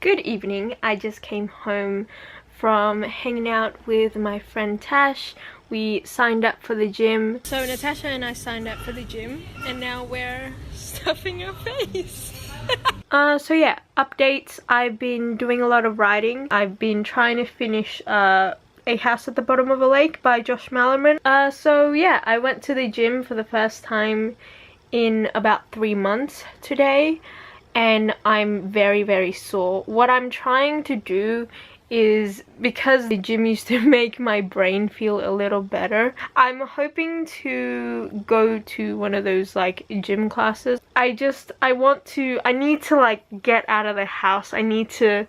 Good evening. I just came home from hanging out with my friend Tash. We signed up for the gym. So Natasha and I signed up for the gym and now we're stuffing our face. So yeah, updates. I've been doing a lot of writing. I've been trying to finish A House at the Bottom of a Lake by Josh Malerman. So yeah, I went to the gym for the first time in about 3 months today. And I'm very sore. What I'm trying to do is, because the gym used to make my brain feel a little better, I'm hoping to go to one of those like gym classes. I need to like get out of the house. I need to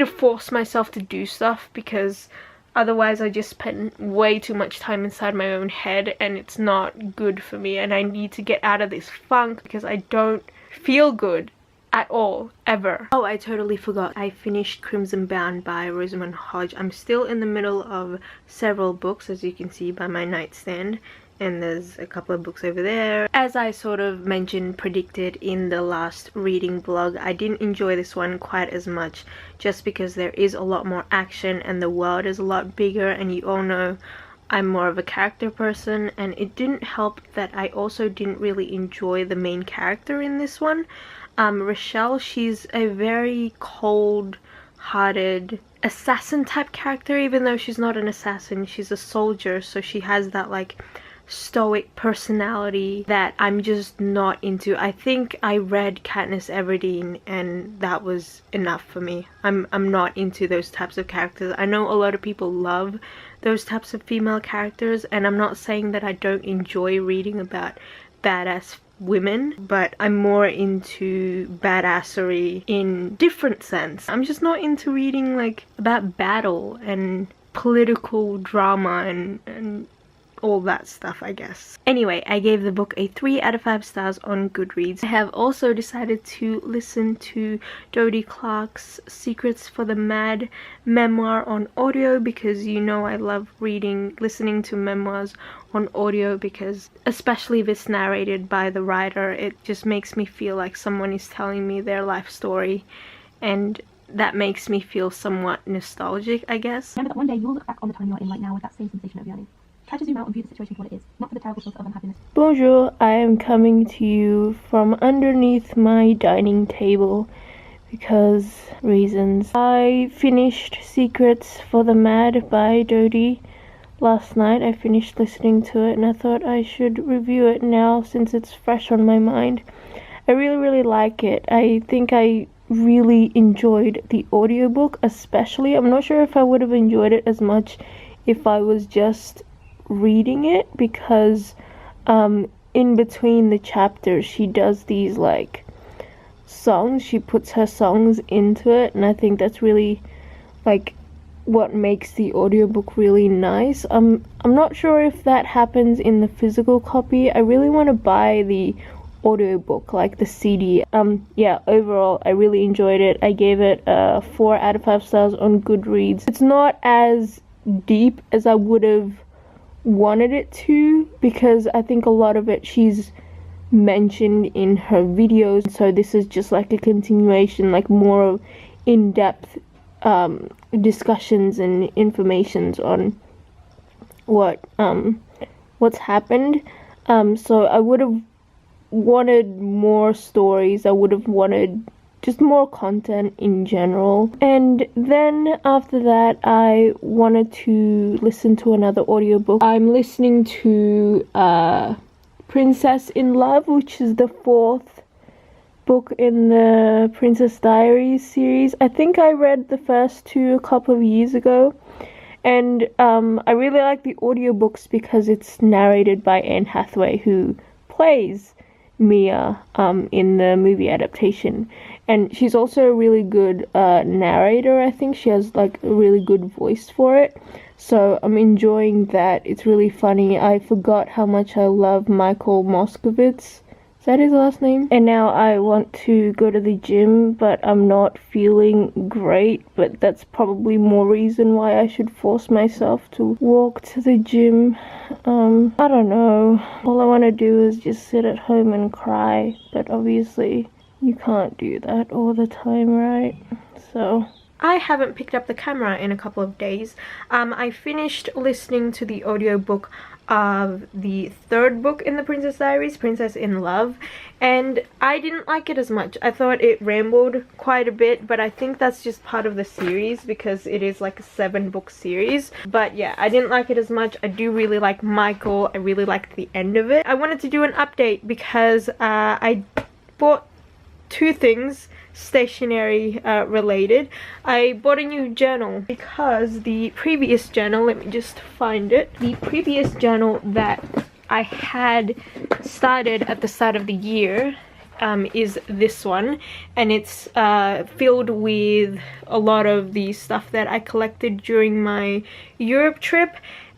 force myself to do stuff, because otherwise I just spend way too much time inside my own head and it's not good for me. And I need to get out of this funk because I don't feel good at all, ever. Oh, I totally forgot. I finished Crimson Bound by Rosamund Hodge. I'm still in the middle of several books, as you can see by my nightstand, and there's a couple of books over there. As I sort of predicted in the last reading vlog, I didn't enjoy this one quite as much, just because there is a lot more action and the world is a lot bigger, and you all know I'm more of a character person, and it didn't help that I also didn't really enjoy the main character in this one. Rochelle, she's a very cold-hearted assassin type character, even though she's not an assassin, she's a soldier, so she has that like stoic personality that I'm just not into. I think I read Katniss Everdeen and that was enough for me. I'm not into those types of characters. I know a lot of people love those types of female characters, and I'm not saying that I don't enjoy reading about badass women, but I'm more into badassery in different sense. I'm just not into reading like about battle and political drama and all that stuff, I guess. Anyway, I gave the book a 3 out of 5 stars on Goodreads. I have also decided to listen to Dodie Clark's Secrets for the Mad memoir on audio, because you know I love listening to memoirs on audio, because especially if it's narrated by the writer, it just makes me feel like someone is telling me their life story, and that makes me feel somewhat nostalgic, I guess. Remember that one day you will look back on the time you are in right now with that same sensation of yearning. Try to zoom out and view the situation for what it is, not for the terrible source of unhappiness. Bonjour, I am coming to you from underneath my dining table because reasons. I finished Secrets for the Mad by Dodie last night. I finished listening to it and I thought I should review it now since it's fresh on my mind. I really like it. I think I really enjoyed the audiobook, especially. I'm not sure if I would have enjoyed it as much if I was just reading it, because in between the chapters she does these like songs, she puts her songs into it, and I think that's really like what makes the audiobook really nice. I'm not sure if that happens in the physical copy. I really want to buy the audiobook, like the CD. Yeah, overall I really enjoyed it. I gave it 4 out of 5 stars on Goodreads. It's not as deep as I would have wanted it to, because I think a lot of it she's mentioned in her videos, so this is just like a continuation, like more in-depth discussions and informations on what's happened. So I would have wanted more stories. I would have wanted just more content in general. And then after that I wanted to listen to another audiobook. I'm listening to Princess in Love, which is the 4th book in the Princess Diaries series. I think I read the first 2 a couple of years ago, and I really like the audiobooks because it's narrated by Anne Hathaway, who plays Mia in the movie adaptation, and she's also a really good narrator. I think she has like a really good voice for it, so I'm enjoying that. It's really funny. I forgot how much I love Michael Moskowitz. Is that his last name? And now I want to go to the gym, but I'm not feeling great, but that's probably more reason why I should force myself to walk to the gym. I don't know. All I want to do is just sit at home and cry, but obviously you can't do that all the time, right? So I haven't picked up the camera in a couple of days. I finished listening to the audiobook of the third book in the Princess Diaries, Princess in Love, and I didn't like it as much. I thought it rambled quite a bit, but I think that's just part of the series because it is like a 7-book series. But yeah, I didn't like it as much. I do really like Michael. I really liked the end of it. I wanted to do an update because I bought 2 things stationery related. I bought a new journal because the previous journal, let me just find it, the previous journal that I had started at the start of the year is this one, and it's filled with a lot of the stuff that I collected during my Europe trip.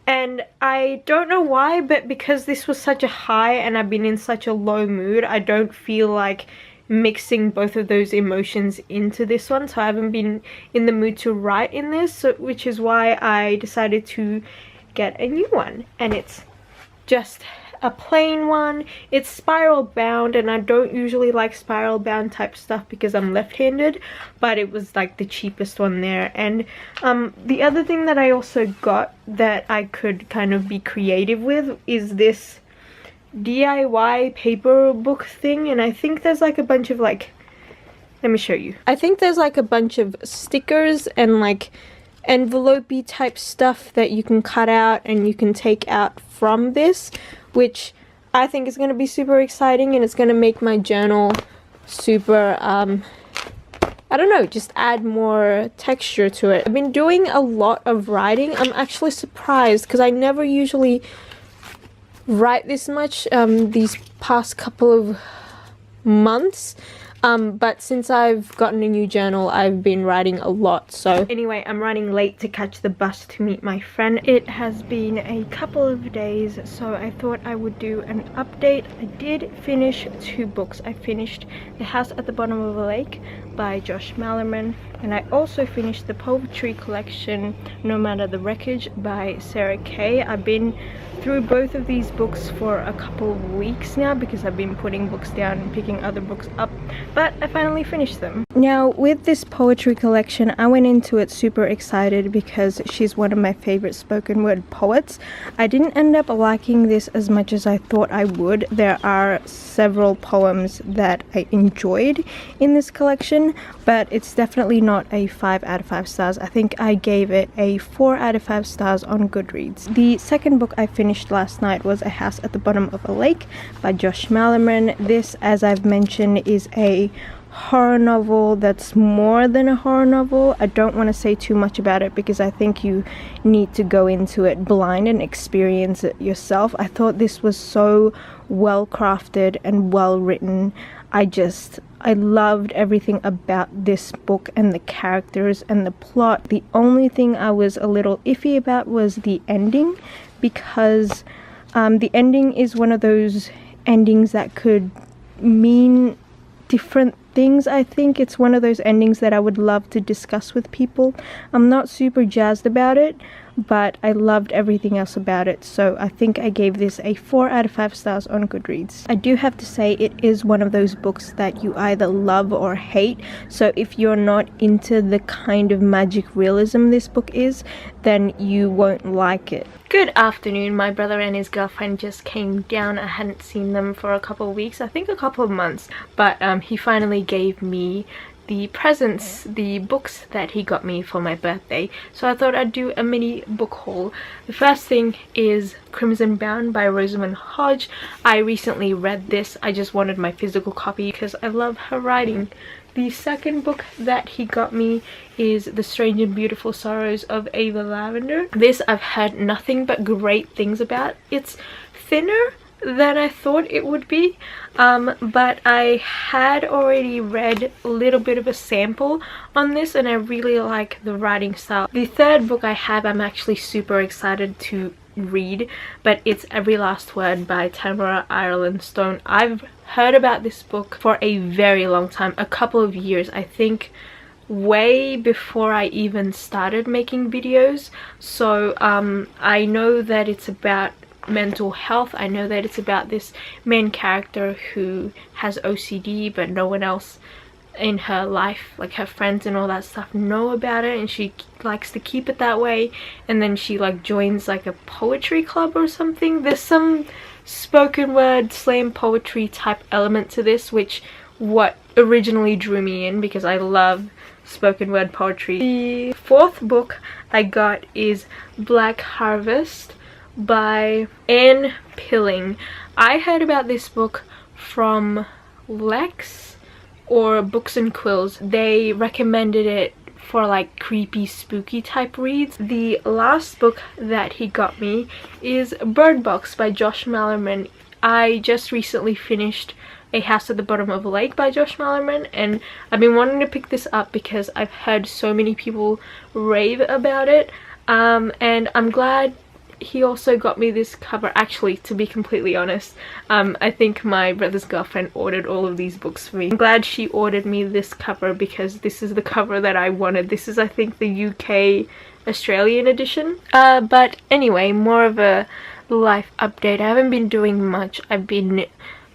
And I don't know why, but because this was such a high and I've been in such a low mood, I don't feel like mixing both of those emotions into this one, so I haven't been in the mood to write in this, so, which is why I decided to get a new one. And it's just a plain one. It's spiral bound, and I don't usually like spiral bound type stuff because I'm left-handed, but it was like the cheapest one there. And the other thing that I also got that I could kind of be creative with is this DIY paper book thing, and I think there's like a bunch of like, let me show you. I think there's like a bunch of stickers and like envelope-y type stuff that you can cut out and you can take out from this, which I think is going to be super exciting, and it's going to make my journal super I don't know, just add more texture to it. I've been doing a lot of writing. I'm actually surprised because I never usually write this much these past couple of months, but since I've gotten a new journal I've been writing a lot. So anyway, I'm running late to catch the bus to meet my friend. It has been a couple of days, so I thought I would do an update. I did finish 2 books. I finished The House at the Bottom of a Lake by Josh Malerman, and I also finished the poetry collection No Matter the Wreckage by Sarah Kay. I've been through both of these books for a couple of weeks now because I've been putting books down and picking other books up, but I finally finished them. Now with this poetry collection, I went into it super excited because she's one of my favorite spoken word poets. I didn't end up liking this as much as I thought I would. There are several poems that I enjoyed in this collection, but it's definitely not a 5 out of 5 stars. I think I gave it a 4 out of 5 stars on Goodreads. The second book I finished last night was A House at the Bottom of a Lake by Josh Malerman. This, as I've mentioned, is a horror novel that's more than a horror novel. I don't want to say too much about it because I think you need to go into it blind and experience it yourself. I thought this was so well crafted and well written. I loved everything about this book and the characters and the plot. The only thing I was a little iffy about was the ending, because the ending is one of those endings that could mean different things. I think it's one of those endings that I would love to discuss with people. I'm not super jazzed about it, but I loved everything else about it, so I think I gave this a 4 out of 5 stars on Goodreads. I do have to say it is one of those books that you either love or hate, so if you're not into the kind of magic realism this book is, then you won't like it. Good afternoon. My brother and his girlfriend just came down. I hadn't seen them for a couple of weeks, I think a couple of months, but he finally gave me the presents, the books that he got me for my birthday, so I thought I'd do a mini book haul. The first thing is Crimson Bound by Rosamund Hodge. I recently read this. I just wanted my physical copy because I love her writing. The second book that he got me is The Strange and Beautiful Sorrows of Ava Lavender. This I've heard nothing but great things about. It's thinner than I thought it would be, but I had already read a little bit of a sample on this and I really like the writing style. The third book I have, I'm actually super excited to read, but it's Every Last Word by Tamara Ireland Stone. I've heard about this book for a very long time, a couple of years, I think way before I even started making videos, so I know that it's about mental health. I know that it's about this main character who has OCD, but no one else in her life, like her friends and all that stuff, know about it, and she likes to keep it that way. And then she like joins like a poetry club or something. There's some spoken word slam poetry type element to this, which what originally drew me in, because I love spoken word poetry. The fourth book I got is Black Harvest by Anne Pilling. I heard about this book from Lex or Books and Quills. They recommended it for like creepy spooky type reads. The last book that he got me is Bird Box by Josh Malerman. I just recently finished A House at the Bottom of a Lake by Josh Malerman, and I've been wanting to pick this up because I've heard so many people rave about it, and I'm glad he also got me this cover. Actually, to be completely honest, I think my brother's girlfriend ordered all of these books for me. I'm glad she ordered me this cover because this is the cover that I wanted. This is, I think, the UK Australian edition. But anyway, more of a life update. I haven't been doing much. I've been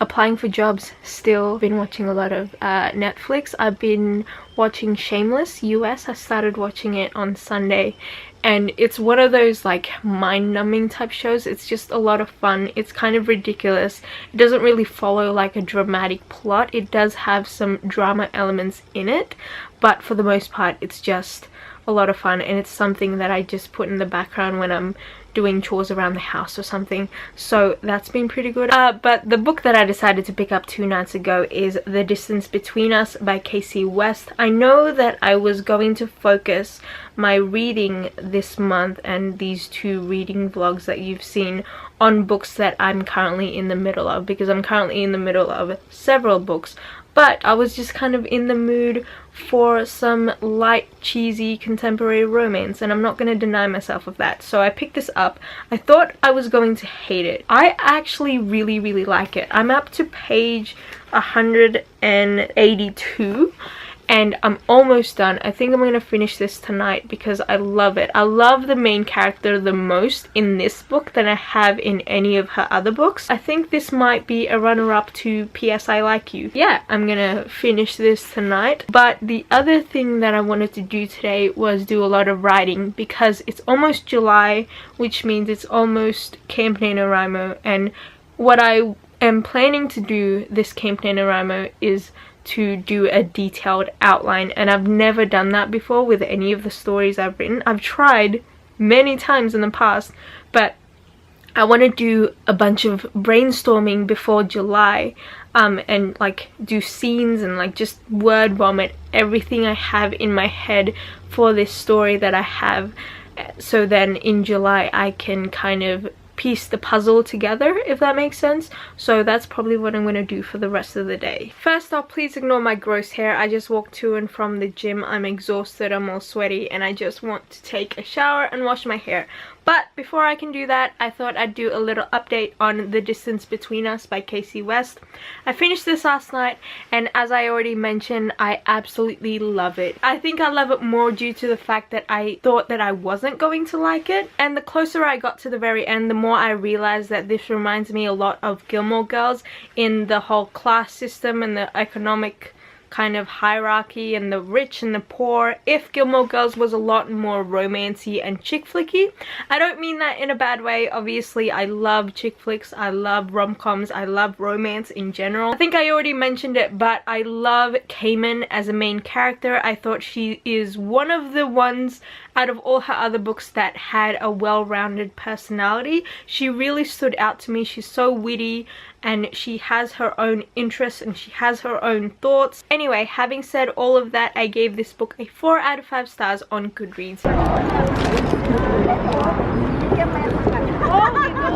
applying for jobs still. Been watching a lot of Netflix. I've been watching Shameless US. I started watching it on Sunday, and it's one of those like mind-numbing type shows. It's just a lot of fun. It's kind of ridiculous. It doesn't really follow like a dramatic plot. It does have some drama elements in it, but for the most part it's just a lot of fun, and it's something that I just put in the background when I'm doing chores around the house or something. So that's been pretty good. But the book that I decided to pick up 2 nights ago is The Distance Between Us by Casey West. I know that I was going to focus my reading this month and these 2 reading vlogs that you've seen on books that I'm currently in the middle of, because I'm currently in the middle of several books. But I was just kind of in the mood for some light, cheesy, contemporary romance, and I'm not going to deny myself of that. So I picked this up. I thought I was going to hate it. I actually really like it. I'm up to page 182. And I'm almost done. I think I'm going to finish this tonight because I love it. I love the main character the most in this book than I have in any of her other books. I think this might be a runner-up to P.S. I Like You. Yeah, I'm going to finish this tonight. But the other thing that I wanted to do today was do a lot of writing, because it's almost July, which means it's almost Camp NaNoWriMo. And what I am planning to do this Camp NaNoWriMo is to do a detailed outline, and I've never done that before with any of the stories I've written. I've tried many times in the past, but I want to do a bunch of brainstorming before July, and like do scenes and like just word vomit everything I have in my head for this story that I have, so then in July I can kind of piece the puzzle together, if that makes sense. So that's probably what I'm going to do for the rest of the day. First off, please ignore my gross hair. I just walked to and from the gym. I'm exhausted, I'm all sweaty, and I just want to take a shower and wash my hair. But before I can do that, I thought I'd do a little update on The Distance Between Us by Casey West. I finished this last night, and as I already mentioned, I absolutely love it. I think I love it more due to the fact that I thought that I wasn't going to like it, and the closer I got to the very end, the more I realized that this reminds me a lot of Gilmore Girls in the whole class system and the economic kind of hierarchy and the rich and the poor. If Gilmore Girls was a lot more romancy and chick flicky. I don't mean that in a bad way. Obviously I love chick flicks, I love rom-coms, I love romance in general. I think I already mentioned it, but I love Cayman as a main character. I thought she is one of the ones out of all her other books that had a well-rounded personality. She really stood out to me. She's so witty, and she has her own interests and she has her own thoughts. Anyway, having said all of that, I gave this book a 4 out of 5 stars on Goodreads.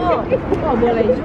Oh, gitu. Oh, boleh juga.